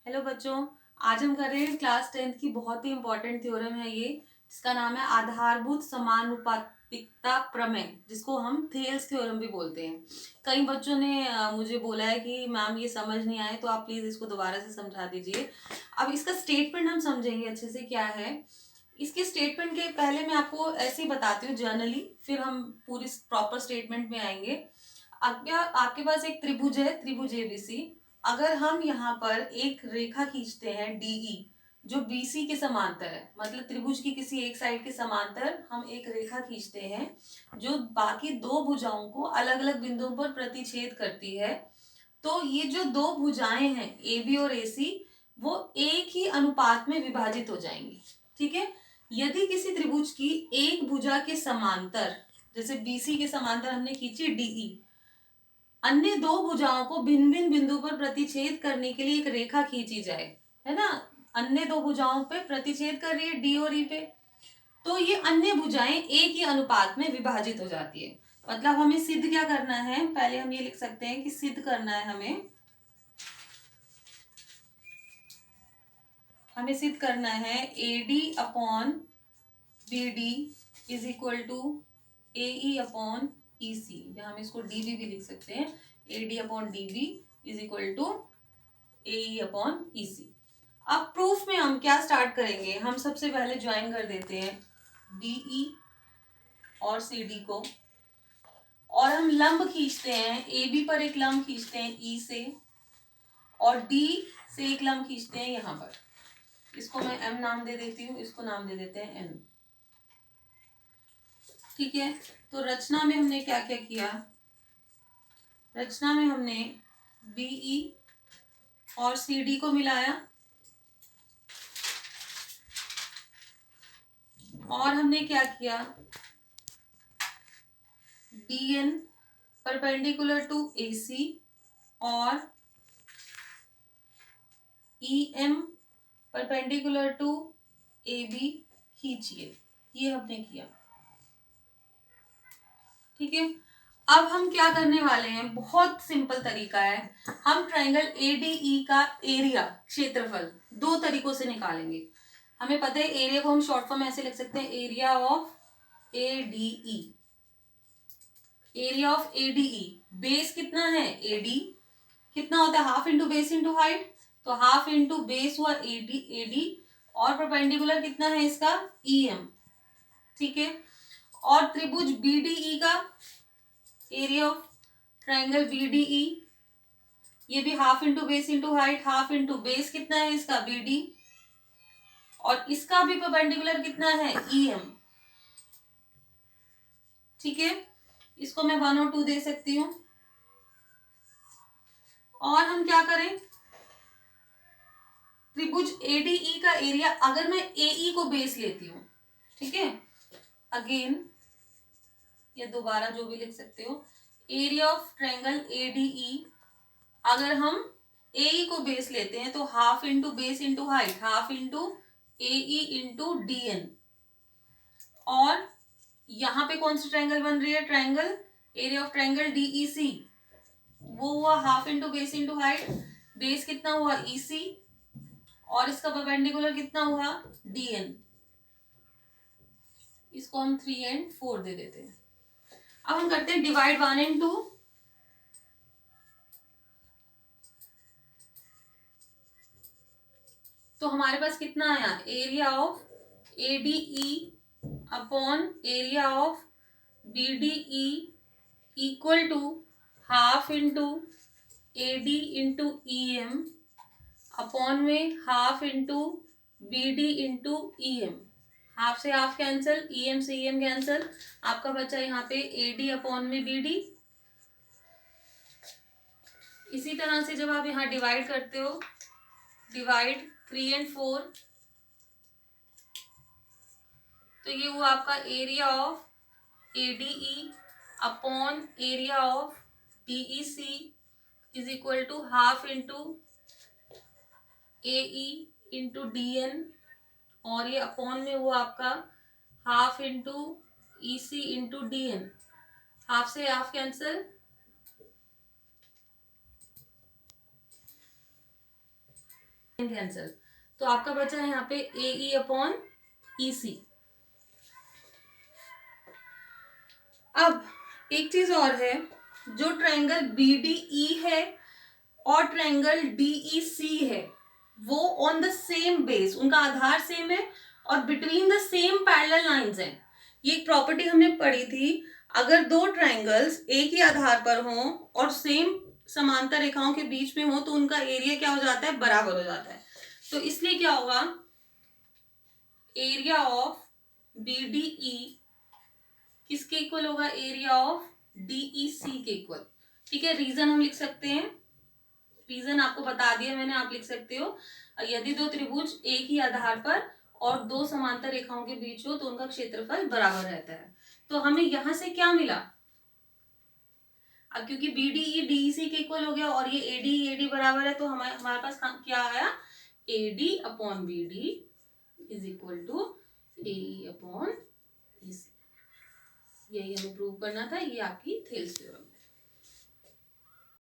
Hello बच्चों। आज हम कर रहे हैं क्लास 10th की बहुत ही इंपॉर्टेंट थ्योरम है ये, जिसका नाम है आधारभूत समानुपातिकता प्रमेय, जिसको हम थेल्स थ्योरम भी बोलते हैं। कई बच्चों ने मुझे बोला है कि मैम ये समझ नहीं आए, तो आप प्लीज इसको दोबारा से समझा दीजिए। अब इसका स्टेटमेंट हम समझेंगे अच्छे से क्या है। इसके स्टेटमेंट के पहले मैं आपको ऐसे ही बताती हूँ जर्नली, फिर हम पूरी प्रॉपर स्टेटमेंट में आएंगे। आपके पास एक त्रिभुज है, त्रिभुज एबीसी। अगर हम यहाँ पर एक रेखा खींचते हैं डीई, जो बीसी के समांतर है, मतलब त्रिभुज की किसी एक साइड के समांतर हम एक रेखा खींचते हैं जो बाकी दो भुजाओं को अलग अलग बिंदुओं पर प्रतिच्छेद करती है, तो ये जो दो भुजाएं हैं ए बी और ए सी, वो एक ही अनुपात में विभाजित हो जाएंगी। ठीक है। यदि किसी त्रिभुज की एक भुजा के समांतर, जैसे बीसी के समांतर हमने खींची डीई, अन्य दो भुजाओं को भिन्न भिन्न बिंदु पर प्रतिच्छेद करने के लिए एक रेखा खींची जाए, है ना। अन्य दो भुजाओं पे प्रतिच्छेद कर रही है डी और ई पे, तो ये अन्य भुजाएं एक ही अनुपात में विभाजित हो जाती है। मतलब हमें सिद्ध क्या करना है, पहले हम ये लिख सकते हैं कि सिद्ध करना है हमें सिद्ध करना है A D upon B D is equal to A E upon E C, या हम इसको डी बी भी लिख सकते हैं। A D upon D B is equal to A E upon E C. अब प्रूफ में हम क्या स्टार्ट करेंगे, हम सबसे पहले ज्वाइन कर देते हैं बीई और सी डी को, और हम लंब खींचते हैं, ए बी पर एक लंब खींचते हैं ई से, और डी से एक लंब खींचते हैं यहाँ पर। इसको मैं एम नाम दे देती हूँ, इसको नाम दे देते हैं एन। ठीक है। तो रचना में हमने क्या क्या किया, रचना में हमने बीई और सी डी को मिलाया, और हमने क्या किया, D N perpendicular to A C और E M perpendicular to A B खींचिए, ये हमने किया। ठीक है। अब हम क्या करने वाले हैं, बहुत सिंपल तरीका है। हम ट्रायंगल ए डी ई का एरिया, क्षेत्रफल, दो तरीकों से निकालेंगे। हमें पता है एरिया को हम शॉर्ट फॉर्म ऐसे लिख सकते हैं, area of A D E. Area of A D E, base कितना है ए डी, कितना होता है half into base into height, तो हाफ इंटू बेस हुआ ए डी, और परपेंडिकुलर कितना है इसका ई एम। ठीक है। और त्रिभुज बी डी ई का area of triangle B D E, ये भी half into base into height, half into base कितना है इसका बी डी, और इसका भी परपेंडिकुलर कितना है ई एम। ठीक है। इसको मैं 1 और 2 दे सकती हूँ। और हम क्या करें, त्रिभुज एडीई का एरिया, अगर मैं एई को बेस लेती हूँ, ठीक है, अगेन या दोबारा जो भी लिख सकते हो, एरिया ऑफ ट्रायंगल एडीई, अगर हम एई को बेस लेते हैं तो half into base into height, half into A E into D N. और यहाँ पे कौन सी ट्रायंगल बन रही है, triangle area of triangle D E C, वो हुआ half into base into height, base कितना हुआ ई सी, और इसका परपेंडिकुलर कितना हुआ डी एन। इसको हम 3 एंड 4 दे देते हैं। अब हम करते हैं डिवाइड 1 एंड 2। तो हमारे पास कितना आया, area of A D E upon area of B D E equal to half into A D into E M upon में half into B D into E M. Half से half cancel, E M से E M cancel, आपका बचा यहाँ पे A D upon में B D. इसी तरह से जब आप यहाँ डिवाइड करते हो, डिवाइड 3 एंड 4, तो ये हुआ आपका area of A D E upon area of D E C is equal to half into A E into D N, और ये अपॉन में हुआ आपका half into E C into D N. Half से हाफ कैंसिल, कैंसिल, तो आपका बचा है यहाँ पे AE अपॉन EC। अब एक चीज और है, जो ट्रायंगल BDE है और ट्रायंगल DEC है वो ऑन द सेम बेस, उनका आधार सेम है और between the same parallel lines हैं। ये एक प्रॉपर्टी हमने पढ़ी थी, अगर दो ट्रायंगल्स एक ही आधार पर हों और सेम समांतर रेखाओं के बीच में हो तो उनका एरिया क्या हो जाता है, बराबर हो जाता है। तो इसलिए क्या होगा, एरिया ऑफ BDE किसके इक्वल होगा, एरिया ऑफ DEC के इक्वल। ठीक है, रीजन हम लिख सकते हैं, रीजन आपको बता दिया मैंने, आप लिख सकते हो, यदि दो त्रिभुज एक ही आधार पर और दो समांतर रेखाओं के बीच हो तो उनका क्षेत्रफल बराबर रहता है। तो हमें यहां से क्या मिला, अब क्योंकि BDE DEC के इक्वल हो गया और ये AD बराबर है तो हमारे पास क्या आया, AD upon BD is equal to AE upon EC। यही हमें प्रूव करना था, ये आपकी थेल्स थ्योरम है।